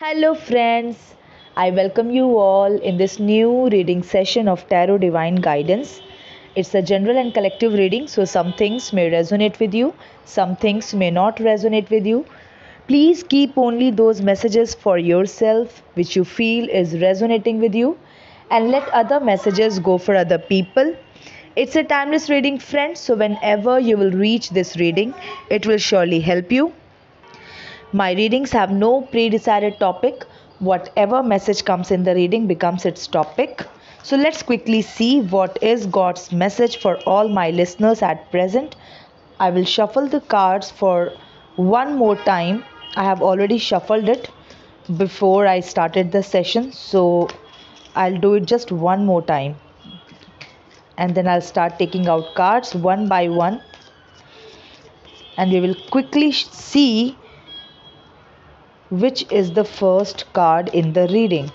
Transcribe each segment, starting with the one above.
Hello, friends. I welcome you all in this new reading session of Tarot Divine Guidance. It's a general and collective reading, so some things may resonate with you, some things may not resonate with you. Please keep only those messages for yourself which you feel is resonating with you, and let other messages go for other people. It's a timeless reading, friends, so whenever you will reach this reading, it will surely help you. My readings have no pre-decided topic. Whatever message comes in the reading becomes its topic. So let's quickly see what is God's message for all my listeners at present. I will shuffle the cards for one more time. I have already shuffled it before I started the session, so I'll do it just one more time. And then I'll start taking out cards one by one. And we will quickly see which is the first card in the reading.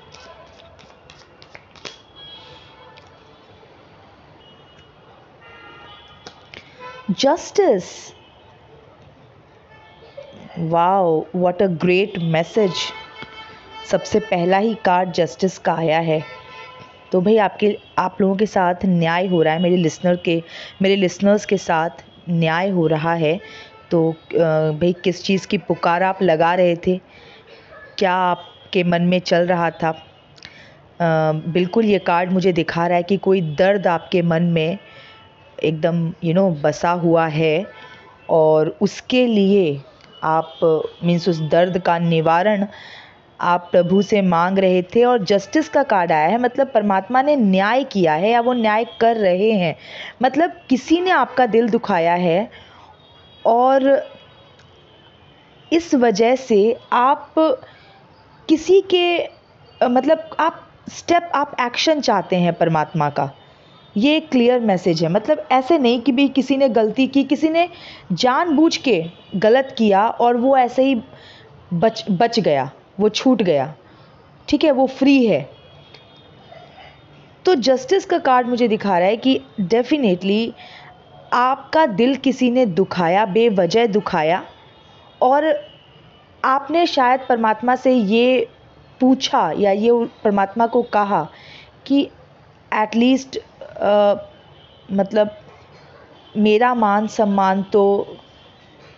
Justice. Wow, what a great message. सबसे पहला ही card justice का आया है। तो भाई आप लोगों के साथ न्याय हो रहा है, मेरे लिसनर्स के साथ न्याय हो रहा है। तो भाई किस चीज़ की पुकार आप लगा रहे थे, क्या आपके मन में चल रहा था? बिल्कुल ये कार्ड मुझे दिखा रहा है कि कोई दर्द आपके मन में एकदम बसा हुआ है, और उसके लिए आप मीन्स उस दर्द का निवारण आप प्रभु से मांग रहे थे। और जस्टिस का कार्ड आया है, मतलब परमात्मा ने न्याय किया है या वो न्याय कर रहे हैं। मतलब किसी ने आपका दिल दुखाया है, और इस वजह से आप किसी के मतलब आप एक्शन चाहते हैं परमात्मा का। ये एक क्लियर मैसेज है। मतलब ऐसे नहीं कि भी किसी ने गलती की, किसी ने जानबूझ के गलत किया और वो ऐसे ही बच गया, वो छूट गया, ठीक है, वो फ्री है। तो जस्टिस का कार्ड मुझे दिखा रहा है कि डेफिनेटली आपका दिल किसी ने दुखाया, बेवजह दुखाया, और आपने शायद परमात्मा से ये पूछा या ये परमात्मा को कहा कि एटलीस्ट मतलब मेरा मान सम्मान तो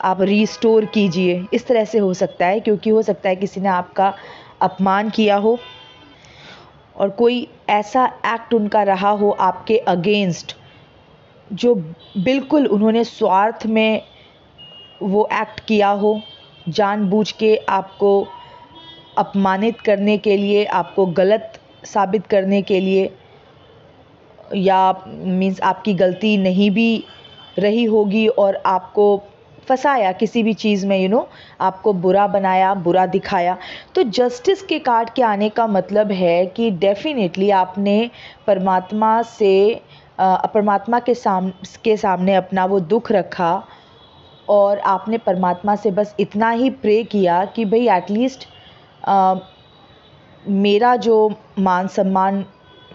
आप रिस्टोर कीजिए। इस तरह से हो सकता है, क्योंकि हो सकता है किसी ने आपका अपमान किया हो और कोई ऐसा एक्ट उनका रहा हो आपके अगेंस्ट, जो बिल्कुल उन्होंने स्वार्थ में वो एक्ट किया हो, जानबूझ के आपको अपमानित करने के लिए, आपको गलत साबित करने के लिए, या मीन्स आपकी गलती नहीं भी रही होगी और आपको फंसाया किसी भी चीज़ में, आपको बुरा बनाया, बुरा दिखाया। तो जस्टिस के कार्ड के आने का मतलब है कि डेफिनेटली आपने परमात्मा के सामने अपना वो दुख रखा, और आपने परमात्मा से बस इतना ही प्रे किया कि भाई एटलीस्ट मेरा जो मान सम्मान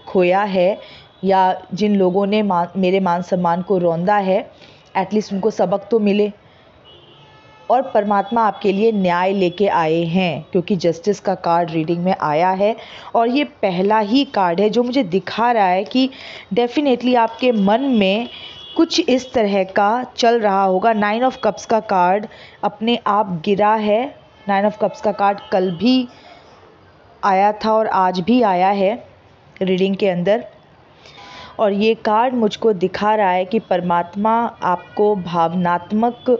खोया है, या जिन लोगों ने मेरे मान सम्मान को रौंदा है, एटलीस्ट उनको सबक तो मिले। और परमात्मा आपके लिए न्याय लेके आए हैं, क्योंकि जस्टिस का कार्ड रीडिंग में आया है। और ये पहला ही कार्ड है जो मुझे दिखा रहा है कि डेफिनेटली आपके मन में कुछ इस तरह का चल रहा होगा। 9 ऑफ कप्स का कार्ड अपने आप गिरा है। 9 ऑफ कप्स का कार्ड कल भी आया था और आज भी आया है रीडिंग के अंदर। और ये कार्ड मुझको दिखा रहा है कि परमात्मा आपको भावनात्मक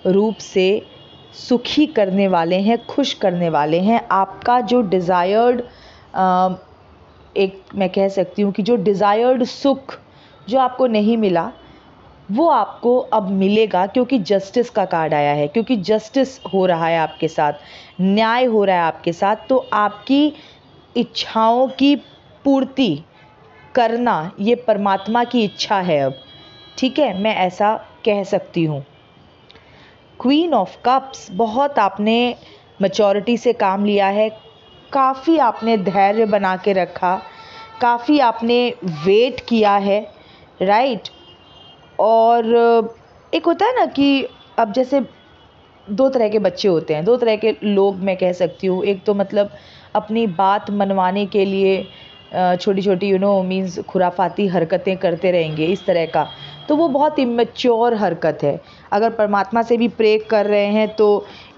रूप से सुखी करने वाले हैं, खुश करने वाले हैं। आपका जो डिज़ायर्ड मैं कह सकती हूँ कि जो डिज़ायर्ड सुख जो आपको नहीं मिला, वो आपको अब मिलेगा, क्योंकि जस्टिस का कार्ड आया है, क्योंकि जस्टिस हो रहा है आपके साथ, न्याय हो रहा है आपके साथ। तो आपकी इच्छाओं की पूर्ति करना ये परमात्मा की इच्छा है अब, ठीक है, मैं ऐसा कह सकती हूँ। क्वीन ऑफ कप्स, बहुत आपने मैच्योरिटी से काम लिया है, काफ़ी आपने धैर्य बना के रखा, काफ़ी आपने वेट किया है, राइट। और एक होता है ना कि अब जैसे दो तरह के बच्चे होते हैं, दो तरह के लोग मैं कह सकती हूँ। एक तो मतलब अपनी बात मनवाने के लिए छोटी छोटी मीन्स खुराफाती हरकतें करते रहेंगे, इस तरह का, तो वो बहुत इमेच्योर हरकत है। अगर परमात्मा से भी प्रे कर रहे हैं तो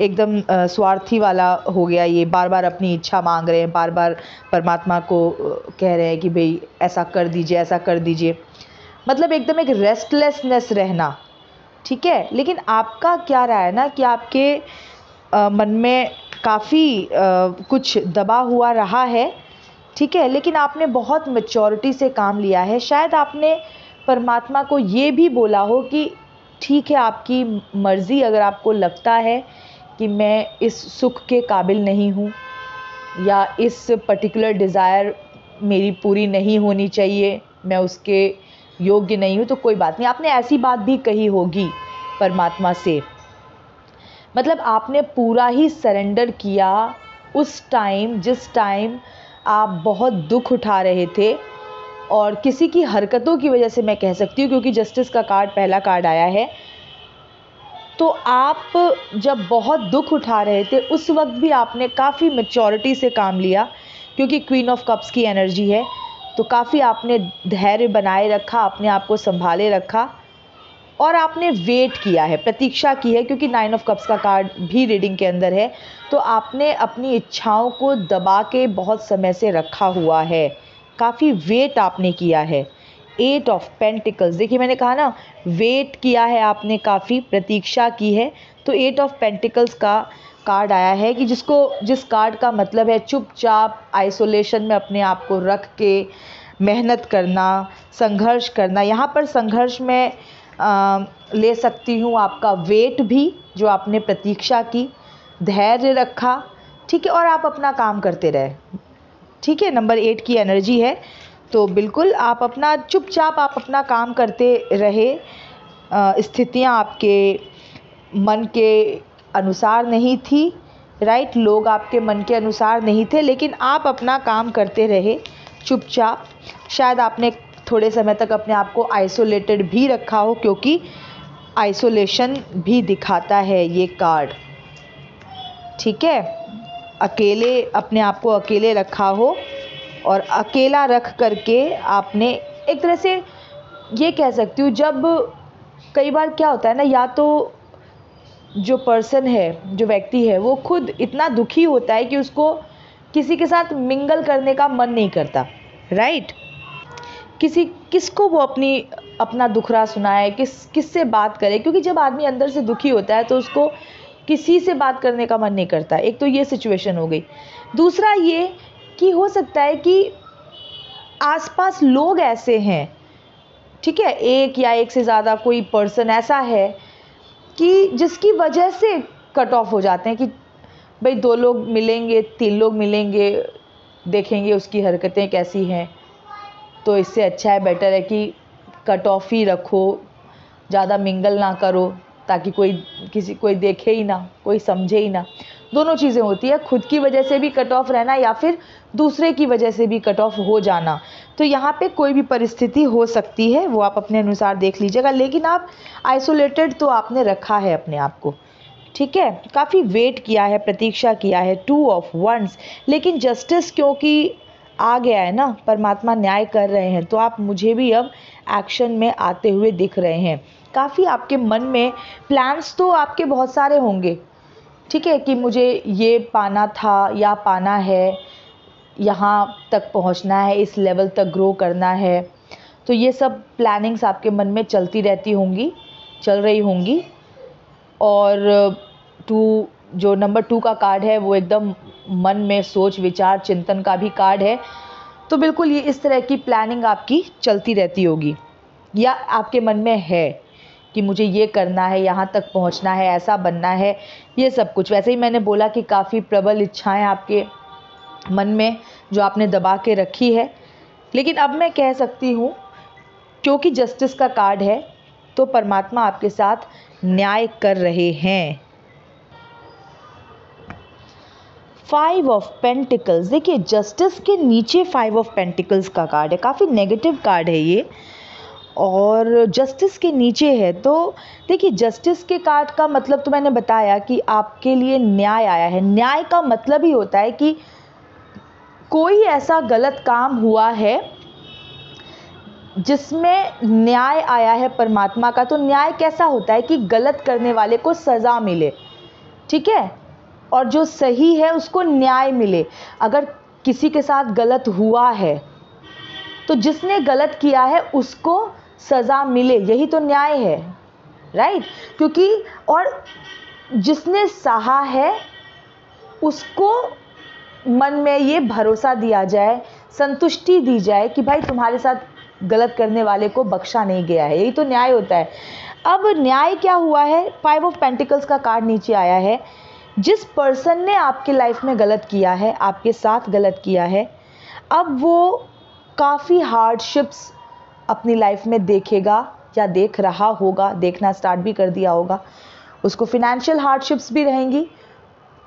एकदम स्वार्थी वाला हो गया ये, बार बार अपनी इच्छा मांग रहे हैं, बार बार परमात्मा को कह रहे हैं कि भाई ऐसा कर दीजिए, ऐसा कर दीजिए, मतलब एकदम एक रेस्टलेसनेस रहना। ठीक है, लेकिन आपका क्या रहा है ना कि आपके मन में काफ़ी कुछ दबा हुआ रहा है, ठीक है, लेकिन आपने बहुत मैच्योरिटी से काम लिया है। शायद आपने परमात्मा को ये भी बोला हो कि ठीक है, आपकी मर्ज़ी, अगर आपको लगता है कि मैं इस सुख के काबिल नहीं हूँ या इस पर्टिकुलर डिज़ायर मेरी पूरी नहीं होनी चाहिए, मैं उसके योग्य नहीं हूँ, तो कोई बात नहीं। आपने ऐसी बात भी कही होगी परमात्मा से, मतलब आपने पूरा ही सरेंडर किया उस टाइम जिस टाइम आप बहुत दुख उठा रहे थे, और किसी की हरकतों की वजह से मैं कह सकती हूँ, क्योंकि जस्टिस का कार्ड पहला कार्ड आया है, तो आप जब बहुत दुख उठा रहे थे उस वक्त भी आपने काफ़ी मैच्योरिटी से काम लिया, क्योंकि क्वीन ऑफ कप्स की एनर्जी है, तो काफ़ी आपने धैर्य बनाए रखा, अपने आप को संभाले रखा, और आपने वेट किया है, प्रतीक्षा की है, क्योंकि 9 ऑफ कप्स का कार्ड भी रीडिंग के अंदर है। तो आपने अपनी इच्छाओं को दबा के बहुत समय से रखा हुआ है, काफ़ी वेट आपने किया है। 8 ऑफ पेंटिकल्स, देखिए मैंने कहा ना, वेट किया है आपने, काफ़ी प्रतीक्षा की है। तो 8 ऑफ पेंटिकल्स का कार्ड आया है कि जिस कार्ड का मतलब है चुपचाप आइसोलेशन में अपने आप को रख के मेहनत करना, संघर्ष करना। यहाँ पर संघर्ष में ले सकती हूँ आपका वेट भी, जो आपने प्रतीक्षा की, धैर्य रखा, ठीक है, और आप अपना काम करते रहे। ठीक है, नंबर 8 की एनर्जी है, तो बिल्कुल आप अपना चुपचाप आप अपना काम करते रहे। स्थितियाँ आपके मन के अनुसार नहीं थी, राइट, लोग आपके मन के अनुसार नहीं थे, लेकिन आप अपना काम करते रहे चुपचाप। शायद आपने थोड़े समय तक अपने आप को आइसोलेटेड भी रखा हो, क्योंकि आइसोलेशन भी दिखाता है ये कार्ड, ठीक है, अकेले अपने आप को अकेले रखा हो, और अकेला रख करके आपने एक तरह से ये कह सकती हूँ, जब कई बार क्या होता है ना, या तो जो पर्सन है, जो व्यक्ति है, वो खुद इतना दुखी होता है कि उसको किसी के साथ मिंगल करने का मन नहीं करता, राइट, किसको वो अपना दुखड़ा सुनाए, किससे बात करे, क्योंकि जब आदमी अंदर से दुखी होता है तो उसको किसी से बात करने का मन नहीं करता। एक तो ये सिचुएशन हो गई। दूसरा ये कि हो सकता है कि आसपास लोग ऐसे हैं, ठीक है, एक या एक से ज़्यादा कोई पर्सन ऐसा है कि जिसकी वजह से कट ऑफ हो जाते हैं कि भाई 2 लोग मिलेंगे, 3 लोग मिलेंगे, देखेंगे उसकी हरकतें कैसी हैं, तो इससे अच्छा है, बेटर है कि कट ऑफ ही रखो, ज़्यादा मिंगल ना करो, ताकि कोई देखे ही ना, कोई समझे ही ना। दोनों चीज़ें होती है, खुद की वजह से भी कट ऑफ रहना या फिर दूसरे की वजह से भी कट ऑफ हो जाना। तो यहाँ पे कोई भी परिस्थिति हो सकती है, वो आप अपने अनुसार देख लीजिएगा, लेकिन आप आइसोलेटेड तो आपने रखा है अपने आप को, ठीक है, काफ़ी वेट किया है, प्रतीक्षा किया है। 2 ऑफ वंस, लेकिन जस्टिस क्योंकि आ गया है ना, परमात्मा न्याय कर रहे हैं, तो आप मुझे भी अब एक्शन में आते हुए दिख रहे हैं। काफ़ी आपके मन में प्लान्स तो आपके बहुत सारे होंगे, ठीक है, कि मुझे ये पाना था या पाना है, यहाँ तक पहुँचना है, इस लेवल तक ग्रो करना है, तो ये सब प्लानिंग्स आपके मन में चलती रहती होंगी, चल रही होंगी। और जो नंबर 2 का कार्ड है वो एकदम मन में सोच विचार चिंतन का भी कार्ड है, तो बिल्कुल ये इस तरह की प्लानिंग आपकी चलती रहती होगी, या आपके मन में है कि मुझे ये करना है, यहाँ तक पहुँचना है, ऐसा बनना है, ये सब कुछ। वैसे ही मैंने बोला कि काफ़ी प्रबल इच्छाएं आपके मन में जो आपने दबा के रखी है, लेकिन अब मैं कह सकती हूँ, क्योंकि जस्टिस का कार्ड है, तो परमात्मा आपके साथ न्याय कर रहे हैं। 5 ऑफ पेंटिकल्स, देखिए जस्टिस के नीचे 5 ऑफ पेंटिकल्स का कार्ड है, काफ़ी नेगेटिव कार्ड है ये, और जस्टिस के नीचे है। तो देखिए, जस्टिस के कार्ड का मतलब तो मैंने बताया कि आपके लिए न्याय आया है। न्याय का मतलब ही होता है कि कोई ऐसा गलत काम हुआ है जिसमें न्याय आया है परमात्मा का। तो न्याय कैसा होता है कि गलत करने वाले को सज़ा मिले, ठीक है, और जो सही है उसको न्याय मिले। अगर किसी के साथ गलत हुआ है तो जिसने गलत किया है उसको सज़ा मिले, यही तो न्याय है, राइट। क्योंकि और जिसने सहा है उसको मन में ये भरोसा दिया जाए, संतुष्टि दी जाए कि भाई तुम्हारे साथ गलत करने वाले को बख्शा नहीं गया है, यही तो न्याय होता है। अब न्याय क्या हुआ है, 5 ऑफ पेंटिकल्स का कार्ड नीचे आया है। जिस पर्सन ने आपके लाइफ में गलत किया है, आपके साथ गलत किया है, अब वो काफ़ी हार्डशिप्स अपनी लाइफ में देखेगा या देख रहा होगा, देखना स्टार्ट भी कर दिया होगा। उसको फिनेंशियल हार्डशिप्स भी रहेंगी,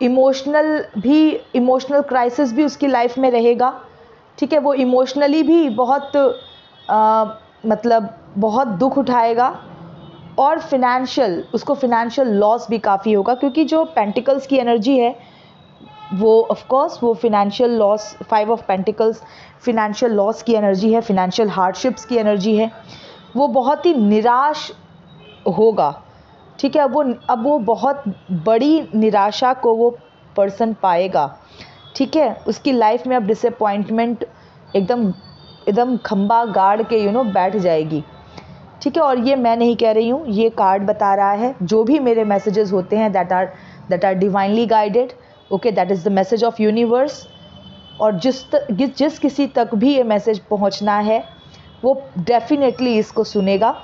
इमोशनल क्राइसिस भी उसकी लाइफ में रहेगा, ठीक है। वो इमोशनली भी बहुत मतलब बहुत दुख उठाएगा, और उसको फिनेंशियल लॉस भी काफ़ी होगा, क्योंकि जो पेंटिकल्स की एनर्जी है वो ऑफ कोर्स वो financial loss, 5 of pentacles financial loss की एनर्जी है, फिनेंशियल हार्डशिप्स की एनर्जी है। वो बहुत ही निराश होगा, ठीक है। अब वो बहुत बड़ी निराशा को वो पर्सन पाएगा, ठीक है। उसकी लाइफ में अब डिसअपॉइंटमेंट एकदम खंबा गाड़ के बैठ जाएगी, ठीक है। और ये मैं नहीं कह रही हूँ, ये कार्ड बता रहा है। जो भी मेरे मैसेजेस होते हैं that are divinely guided, okay, that is the message of universe. और जिस किसी तक भी ये मैसेज पहुँचना है वो डेफिनेटली इसको सुनेगा।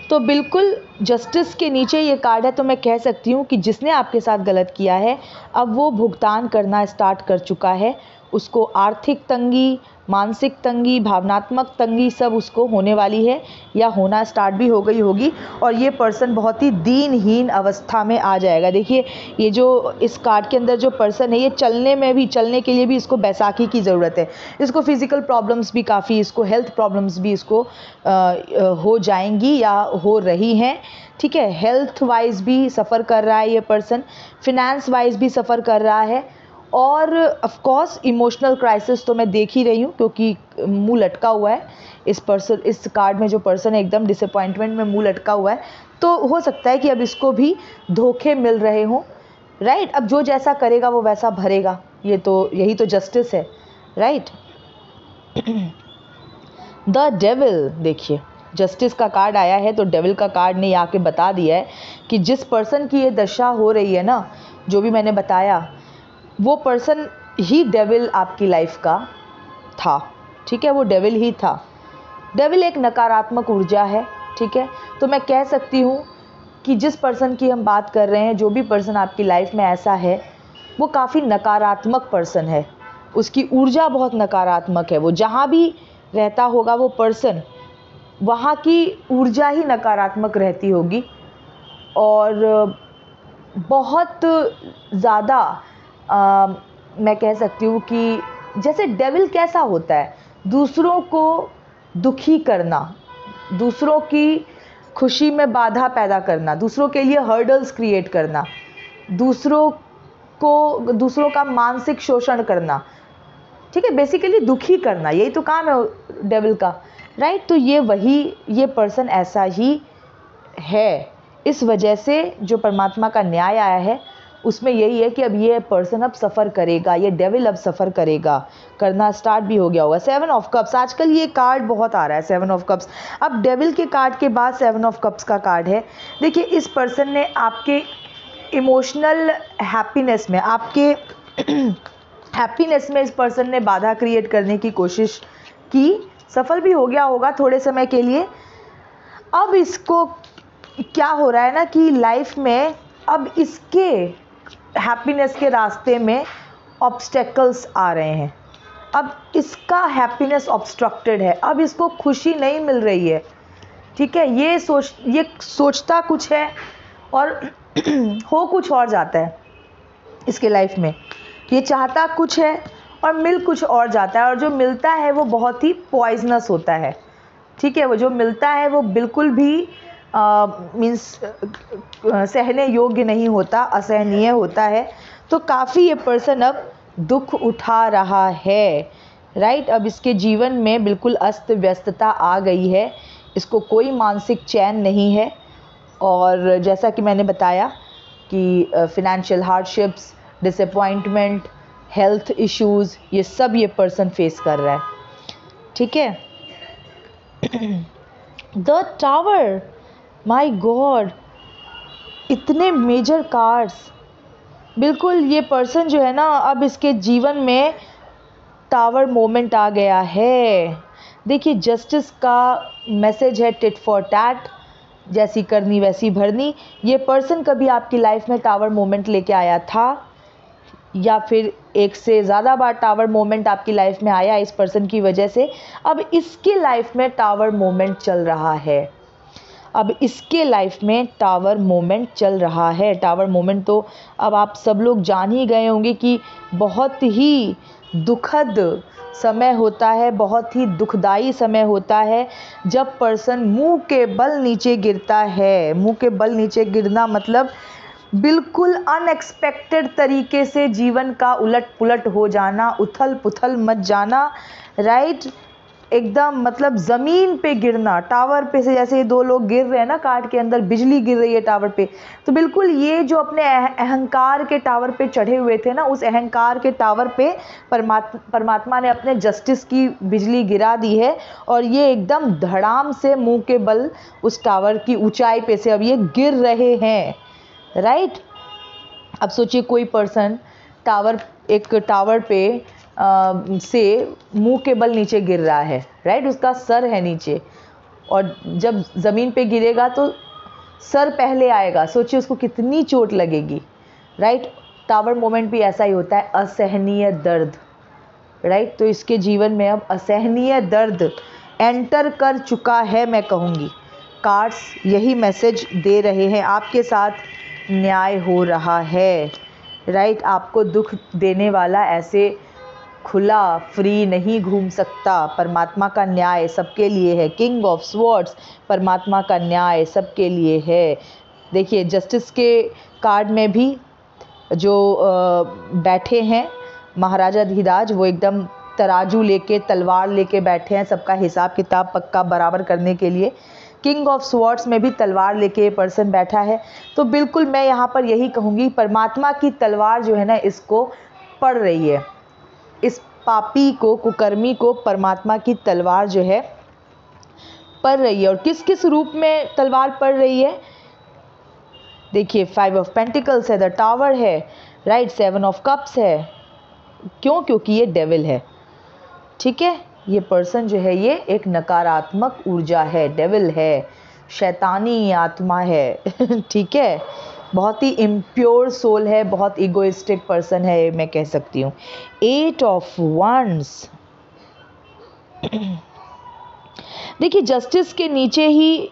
तो बिल्कुल जस्टिस के नीचे ये कार्ड है, तो मैं कह सकती हूँ कि जिसने आपके साथ गलत किया है अब वो भुगतान करना स्टार्ट कर चुका है। उसको आर्थिक तंगी, मानसिक तंगी, भावनात्मक तंगी सब उसको होने वाली है, या होना स्टार्ट भी हो गई होगी। और ये पर्सन बहुत ही दीनहीन अवस्था में आ जाएगा। देखिए, ये जो इस कार्ड के अंदर जो पर्सन है, ये चलने के लिए भी इसको बैसाखी की ज़रूरत है। इसको फिज़िकल प्रॉब्लम्स भी काफ़ी, इसको हेल्थ प्रॉब्लम्स भी इसको हो जाएंगी या हो रही हैं, ठीक है। हेल्थ वाइज भी सफ़र कर रहा है ये पर्सन, फिनेंस वाइज भी सफ़र कर रहा है, और ऑफ कोर्स इमोशनल क्राइसिस तो मैं देख ही रही हूँ, क्योंकि मुंह लटका हुआ है इस कार्ड में। जो पर्सन है एकदम डिसअपॉइंटमेंट में मुंह लटका हुआ है। तो हो सकता है कि अब इसको भी धोखे मिल रहे हों, राइट। अब जो जैसा करेगा वो वैसा भरेगा, यही तो जस्टिस है, राइट। द डेविल, देखिए जस्टिस का कार्ड आया है, तो डेविल का कार्ड ने आके बता दिया है कि जिस पर्सन की ये दशा हो रही है ना, जो भी मैंने बताया, वो पर्सन ही डेविल आपकी लाइफ का था, ठीक है। वो डेविल ही था। डेविल एक नकारात्मक ऊर्जा है, ठीक है। तो मैं कह सकती हूँ कि जिस पर्सन की हम बात कर रहे हैं, जो भी पर्सन आपकी लाइफ में ऐसा है, वो काफ़ी नकारात्मक पर्सन है। उसकी ऊर्जा बहुत नकारात्मक है। वो जहाँ भी रहता होगा वो पर्सन, वहाँ की ऊर्जा ही नकारात्मक रहती होगी, और बहुत ज़्यादा मैं कह सकती हूँ कि जैसे डेविल कैसा होता है, दूसरों को दुखी करना, दूसरों की खुशी में बाधा पैदा करना, दूसरों के लिए हर्डल्स क्रिएट करना, दूसरों का मानसिक शोषण करना, ठीक है, बेसिकली दुखी करना, यही तो काम है डेविल का, राइट। तो ये पर्सन ऐसा ही है। इस वजह से जो परमात्मा का न्याय आया है उसमें यही है कि अब ये पर्सन अब सफ़र करेगा, ये डेविल अब सफ़र करेगा, करना स्टार्ट भी हो गया होगा। 7 ऑफ कप्स, आजकल ये कार्ड बहुत आ रहा है, 7 ऑफ कप्स। अब डेविल के कार्ड के बाद 7 ऑफ कप्स का कार्ड है। देखिए, इस पर्सन ने आपके इमोशनल हैप्पीनेस में, आपके हैप्पीनेस में इस पर्सन ने बाधा क्रिएट करने की कोशिश की, सफल भी हो गया होगा थोड़े समय के लिए। अब इसको क्या हो रहा है ना कि लाइफ में अब इसके हैप्पीनेस के रास्ते में ऑब्स्टेकल्स आ रहे हैं। अब इसका हैप्पीनेस ऑब्स्ट्रक्टेड है, अब इसको खुशी नहीं मिल रही है, ठीक है। ये सोचता कुछ है और हो कुछ और जाता है इसके लाइफ में। ये चाहता कुछ है और मिल कुछ और जाता है, और जो मिलता है वो बहुत ही पॉइजनस होता है, ठीक है, वो जो मिलता है वो बिल्कुल भी मीन्स सहने योग्य नहीं होता, असहनीय होता है। तो काफ़ी ये पर्सन अब दुख उठा रहा है, राइट। अब इसके जीवन में बिल्कुल अस्त व्यस्तता आ गई है, इसको कोई मानसिक चैन नहीं है। और जैसा कि मैंने बताया कि financial hardships, disappointment, health issues, ये सब ये पर्सन फेस कर रहा है, ठीक है। द टावर, माय गॉड, इतने मेजर कार्ड्स। बिल्कुल ये पर्सन जो है ना, अब इसके जीवन में टावर मोमेंट आ गया है। देखिए, जस्टिस का मैसेज है, टिट फॉर टैट, जैसी करनी वैसी भरनी। ये पर्सन कभी आपकी लाइफ में टावर मोमेंट लेके आया था, या फिर एक से ज़्यादा बार टावर मोमेंट आपकी लाइफ में आया इस पर्सन की वजह से। अब इसके लाइफ में टावर मोमेंट चल रहा है, अब इसके लाइफ में टावर मोमेंट चल रहा है। टावर मोमेंट तो अब आप सब लोग जान ही गए होंगे कि बहुत ही दुखद समय होता है, बहुत ही दुखदाई समय होता है जब पर्सन मुंह के बल नीचे गिरता है। मुंह के बल नीचे गिरना मतलब बिल्कुल अनएक्सपेक्टेड तरीके से जीवन का उलट पुलट हो जाना, उथल पुथल मच जाना, राइट। एकदम मतलब ज़मीन पे गिरना, टावर पे से जैसे ये दो लोग गिर रहे हैं ना, कार्ड के अंदर बिजली गिर रही है टावर पे। तो बिल्कुल ये जो अपने अहंकार के टावर पे चढ़े हुए थे ना, उस अहंकार के टावर पे परमात्मा ने अपने जस्टिस की बिजली गिरा दी है, और ये एकदम धड़ाम से मुंह के बल उस टावर की ऊंचाई पे से अब ये गिर रहे हैं, राइट। अब सोचिए कोई पर्सन एक टावर पे से मुंह के बल नीचे गिर रहा है, राइट। उसका सर है नीचे, और जब ज़मीन पे गिरेगा तो सर पहले आएगा, सोचिए उसको कितनी चोट लगेगी, राइट। टावर मोमेंट भी ऐसा ही होता है, असहनीय दर्द, राइट। तो इसके जीवन में अब असहनीय दर्द एंटर कर चुका है, मैं कहूँगी। कार्ड्स यही मैसेज दे रहे हैं, आपके साथ न्याय हो रहा है, राइट। आपको दुख देने वाला ऐसे खुला फ्री नहीं घूम सकता। परमात्मा का न्याय सबके लिए है। किंग ऑफ स्वॉर्ड्स, परमात्मा का न्याय सबके लिए है। देखिए, जस्टिस के कार्ड में भी जो बैठे हैं महाराजा धीराज, वो एकदम तराजू लेके, तलवार लेके बैठे हैं, सबका हिसाब किताब पक्का बराबर करने के लिए। किंग ऑफ स्वॉर्ड्स में भी तलवार लेके पर्सन बैठा है। तो बिल्कुल मैं यहाँ पर यही कहूँगी, परमात्मा की तलवार जो है ना, इसको पड़ रही है। इस पापी को, कुकर्मी को परमात्मा की तलवार जो है पड़ रही है। और किस किस रूप में तलवार पड़ रही है? देखिए, 5 ऑफ पेंटिकल्स है, द टावर है, राइट, 7 ऑफ कप्स है। क्यों? क्योंकि ये डेविल है, ठीक है। ये पर्सन जो है ये एक नकारात्मक ऊर्जा है, डेविल है, शैतानी आत्मा है ठीक है। बहुत ही इम्प्योर सोल है, बहुत इगोइस्टिक पर्सन है, मैं कह सकती हूँ। 8 ऑफ वंड्स देखिए, जस्टिस के नीचे ही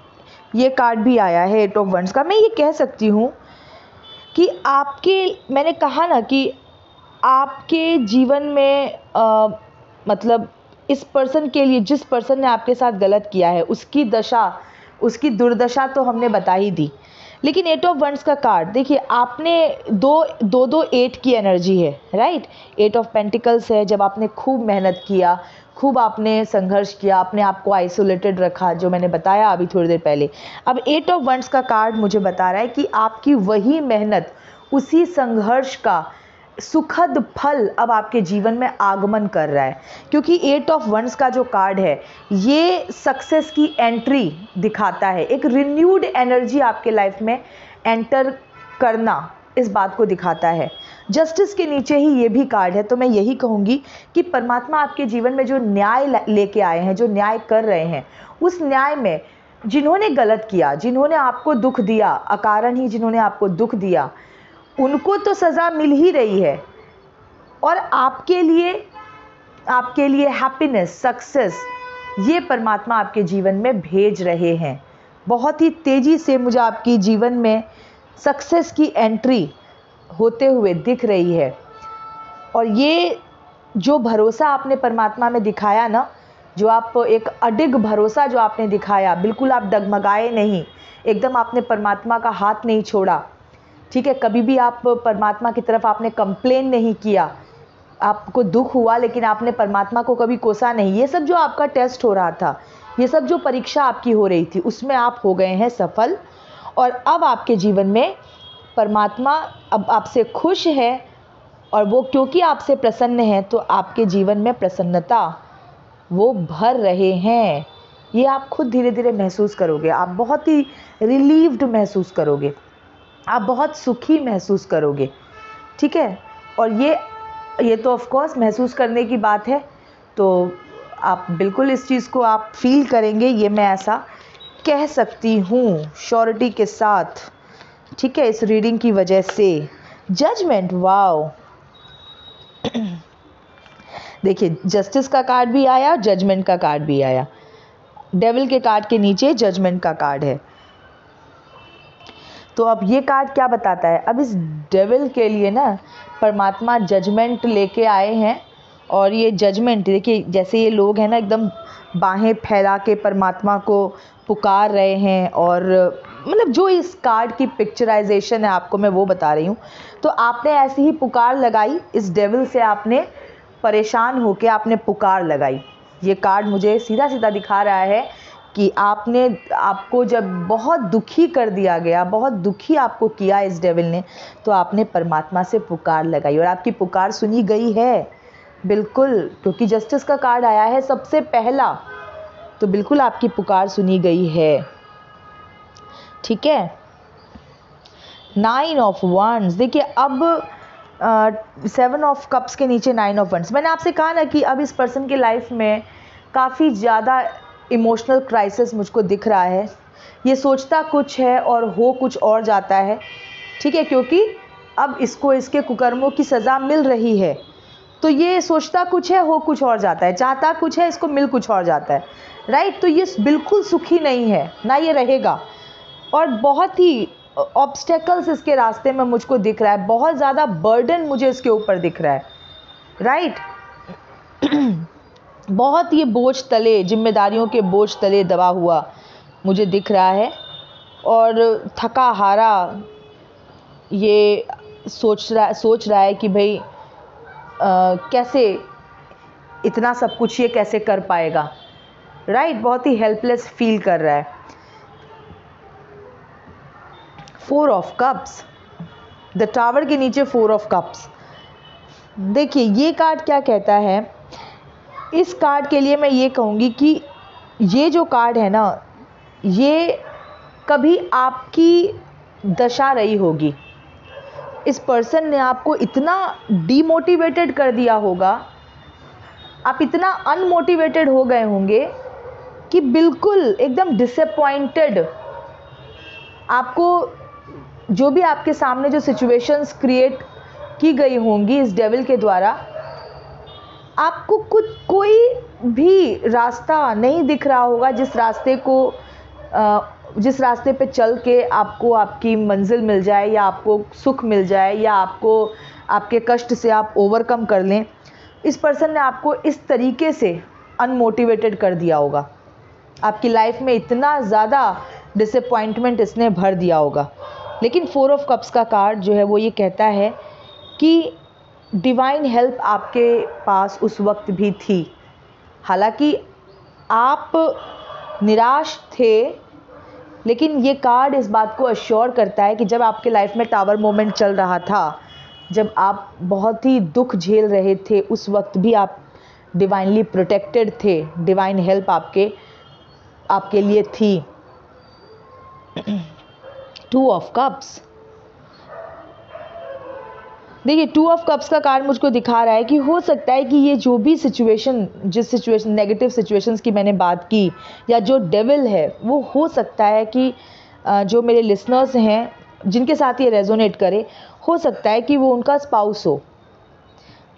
ये कार्ड भी आया है, 8 ऑफ वंड्स का। मैं ये कह सकती हूँ कि मैंने कहा ना कि आपके जीवन में मतलब इस पर्सन के लिए, जिस पर्सन ने आपके साथ गलत किया है, उसकी दशा, उसकी दुर्दशा तो हमने बता ही दी। लेकिन 8 ऑफ वंड्स का कार्ड देखिए, आपने दो 8 की एनर्जी है, राइट। 8 ऑफ पेंटिकल्स है, जब आपने खूब मेहनत किया, खूब आपने संघर्ष किया, अपने आप को आइसोलेटेड रखा, जो मैंने बताया अभी थोड़ी देर पहले। अब 8 ऑफ वंड्स का कार्ड मुझे बता रहा है कि आपकी वही मेहनत, उसी संघर्ष का सुखद फल अब आपके जीवन में आगमन कर रहा है। क्योंकि 8 ऑफ वंड्स का जो कार्ड है, ये सक्सेस की एंट्री दिखाता है, एक रिन्यूड एनर्जी आपके लाइफ में एंटर करना, इस बात को दिखाता है। जस्टिस के नीचे ही ये भी कार्ड है। तो मैं यही कहूँगी कि परमात्मा आपके जीवन में जो न्याय लेके आए हैं, जो न्याय कर रहे हैं, उस न्याय में जिन्होंने गलत किया, जिन्होंने आपको दुख दिया, अकारण ही जिन्होंने आपको दुख दिया, उनको तो सज़ा मिल ही रही है। और आपके लिए हैप्पीनेस, सक्सेस, ये परमात्मा आपके जीवन में भेज रहे हैं। बहुत ही तेज़ी से मुझे आपकी जीवन में सक्सेस की एंट्री होते हुए दिख रही है। और ये जो भरोसा आपने परमात्मा में दिखाया ना, जो आप एक अडिग भरोसा जो आपने दिखाया, बिल्कुल आप डगमगाए नहीं, एकदम आपने परमात्मा का हाथ नहीं छोड़ा, ठीक है, कभी भी आप परमात्मा की तरफ आपने कंप्लेन नहीं किया, आपको दुख हुआ लेकिन आपने परमात्मा को कभी कोसा नहीं। ये सब जो आपका टेस्ट हो रहा था, ये सब जो परीक्षा आपकी हो रही थी, उसमें आप हो गए हैं सफल। और अब आपके जीवन में परमात्मा अब आपसे खुश है, और वो क्योंकि आपसे प्रसन्न है तो आपके जीवन में प्रसन्नता वो भर रहे हैं। ये आप खुद धीरे धीरे महसूस करोगे, आप बहुत ही रिलीव्ड महसूस करोगे, आप बहुत सुखी महसूस करोगे, ठीक है। और ये तो ऑफ कोर्स महसूस करने की बात है, तो आप बिल्कुल इस चीज़ को आप फील करेंगे, ये मैं ऐसा कह सकती हूँ श्योरिटी के साथ, ठीक है, इस रीडिंग की वजह से। जजमेंट, वाओ देखिए, जस्टिस का कार्ड भी आया, जजमेंट का कार्ड भी आया। डेविल के कार्ड के नीचे जजमेंट का कार्ड है। तो अब ये कार्ड क्या बताता है? अब इस डेविल के लिए ना परमात्मा जजमेंट लेके आए हैं। और ये जजमेंट देखिए, जैसे ये लोग हैं ना एकदम बाहें फैला के परमात्मा को पुकार रहे हैं, और मतलब जो इस कार्ड की पिक्चराइजेशन है आपको मैं वो बता रही हूँ। तो आपने ऐसी ही पुकार लगाई, इस डेविल से आपने परेशान होके आपने पुकार लगाई। ये कार्ड मुझे सीधा सीधा दिखा रहा है कि आपको जब बहुत दुखी कर दिया गया, बहुत दुखी आपको किया इस डेविल ने, तो आपने परमात्मा से पुकार लगाई और आपकी पुकार सुनी गई है। बिल्कुल, क्योंकि जस्टिस का कार्ड आया है सबसे पहला, तो बिल्कुल आपकी पुकार सुनी गई है, ठीक है। 9 ऑफ वंड्स, देखिए अब 7 ऑफ कप्स के नीचे 9 ऑफ वंड्स। मैंने आपसे कहा ना कि अब इस पर्सन की लाइफ में काफ़ी ज़्यादा इमोशनल क्राइसिस मुझको दिख रहा है। ये सोचता कुछ है और हो कुछ और जाता है, ठीक है, क्योंकि अब इसको इसके कुकर्मों की सज़ा मिल रही है। तो ये सोचता कुछ है, हो कुछ और जाता है, चाहता कुछ है, इसको मिल कुछ और जाता है, राइट। तो ये बिल्कुल सुखी नहीं है ना, ये रहेगा। और बहुत ही ऑब्स्टेकल्स इसके रास्ते में मुझको दिख रहा है, बहुत ज़्यादा बर्डन मुझे इसके ऊपर दिख रहा है, राइट। बहुत ये बोझ तले, जिम्मेदारियों के बोझ तले दबा हुआ मुझे दिख रहा है, और थका हारा ये सोच रहा है कि भाई कैसे इतना सब कुछ ये कैसे कर पाएगा, राइट। बहुत ही हेल्पलेस फील कर रहा है। 4 ऑफ कप्स, द टावर के नीचे 4 ऑफ कप्स। देखिए ये कार्ड क्या कहता है, इस कार्ड के लिए मैं ये कहूँगी कि ये जो कार्ड है ना, ये कभी आपकी दशा रही होगी। इस पर्सन ने आपको इतना डीमोटिवेटेड कर दिया होगा, आप इतना अनमोटिवेटेड हो गए होंगे कि बिल्कुल एकदम डिसअपॉइंटेड। आपको जो भी आपके सामने जो सिचुएशंस क्रिएट की गई होंगी इस डेविल के द्वारा, आपको कोई भी रास्ता नहीं दिख रहा होगा जिस रास्ते पे चल के आपको आपकी मंजिल मिल जाए, या आपको सुख मिल जाए, या आपको आपके कष्ट से आप ओवरकम कर लें। इस पर्सन ने आपको इस तरीके से अनमोटिवेटेड कर दिया होगा, आपकी लाइफ में इतना ज़्यादा डिसअपॉइंटमेंट इसने भर दिया होगा। लेकिन 4 ऑफ कप्स का कार्ड जो है वो ये कहता है कि डिवाइन हेल्प आपके पास उस वक्त भी थी। हालांकि आप निराश थे, लेकिन ये कार्ड इस बात को अश्योर करता है कि जब आपके लाइफ में टावर मोमेंट चल रहा था, जब आप बहुत ही दुख झेल रहे थे, उस वक्त भी आप डिवाइनली प्रोटेक्टेड थे, डिवाइन हेल्प आपके लिए थी। 2 ऑफ कप्स, देखिए 2 ऑफ कप्स का कार्ड मुझको दिखा रहा है कि हो सकता है कि ये जो भी जिस सिचुएशन नेगेटिव सिचुएशंस की मैंने बात की, या जो डेविल है, वो हो सकता है कि जो मेरे लिसनर्स हैं जिनके साथ ये रेजोनेट करे, हो सकता है कि वो उनका स्पाउस हो,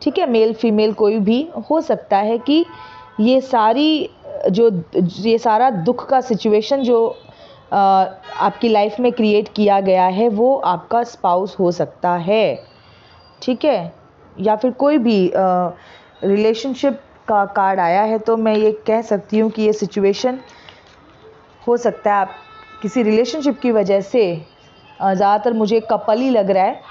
ठीक है, मेल फीमेल कोई भी हो सकता है कि ये सारा दुख का सिचुएशन जो आपकी लाइफ में क्रिएट किया गया है वो आपका स्पाउस हो सकता है, ठीक है, या फिर कोई भी रिलेशनशिप का कार्ड आया है, तो मैं ये कह सकती हूँ कि ये सिचुएशन हो सकता है आप किसी रिलेशनशिप की वजह से, ज़्यादातर मुझे कपल ही लग रहा है,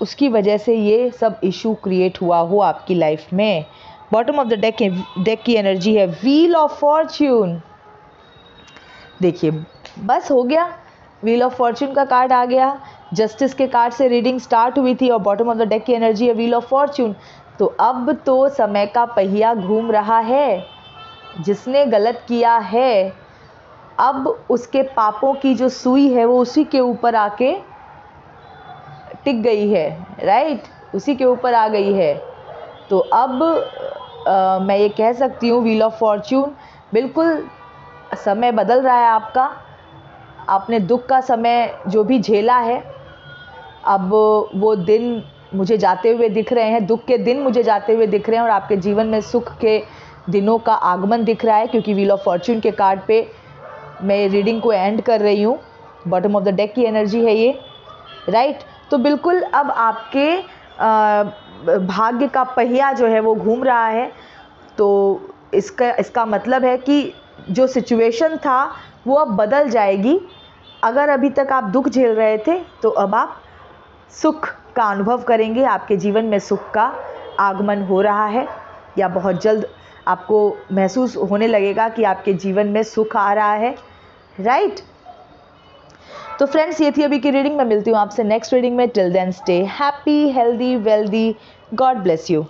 उसकी वजह से ये सब इशू क्रिएट हुआ हो आपकी लाइफ में। बॉटम ऑफ द डेक की एनर्जी है व्हील ऑफ फॉर्च्यून। देखिए बस हो गया, व्हील ऑफ फॉर्च्यून का कार्ड आ गया, जस्टिस के कार्ड से रीडिंग स्टार्ट हुई थी और बॉटम ऑफ द डेक की एनर्जी है व्हील ऑफ फॉर्च्यून। तो अब तो समय का पहिया घूम रहा है। जिसने गलत किया है अब उसके पापों की जो सुई है वो उसी के ऊपर आके टिक गई है, राइट, उसी के ऊपर आ गई है। तो अब मैं ये कह सकती हूँ व्हील ऑफ फॉर्च्यून, बिल्कुल समय बदल रहा है आपका। आपने दुख का समय जो भी झेला है, अब वो दिन मुझे जाते हुए दिख रहे हैं, दुख के दिन मुझे जाते हुए दिख रहे हैं और आपके जीवन में सुख के दिनों का आगमन दिख रहा है, क्योंकि व्हील ऑफ फॉर्च्यून के कार्ड पे मैं रीडिंग को एंड कर रही हूँ। बॉटम ऑफ द डेक की एनर्जी है ये, राइट। तो बिल्कुल अब आपके भाग्य का पहिया जो है वो घूम रहा है। तो इसका मतलब है कि जो सिचुएशन था वो अब बदल जाएगी। अगर अभी तक आप दुख झेल रहे थे तो अब आप सुख का अनुभव करेंगे, आपके जीवन में सुख का आगमन हो रहा है, या बहुत जल्द आपको महसूस होने लगेगा कि आपके जीवन में सुख आ रहा है, राइट। तो फ्रेंड्स ये थी अभी की रीडिंग। मैं मिलती हूँ आपसे नेक्स्ट रीडिंग में। Till then stay happy, healthy, wealthy. God bless you.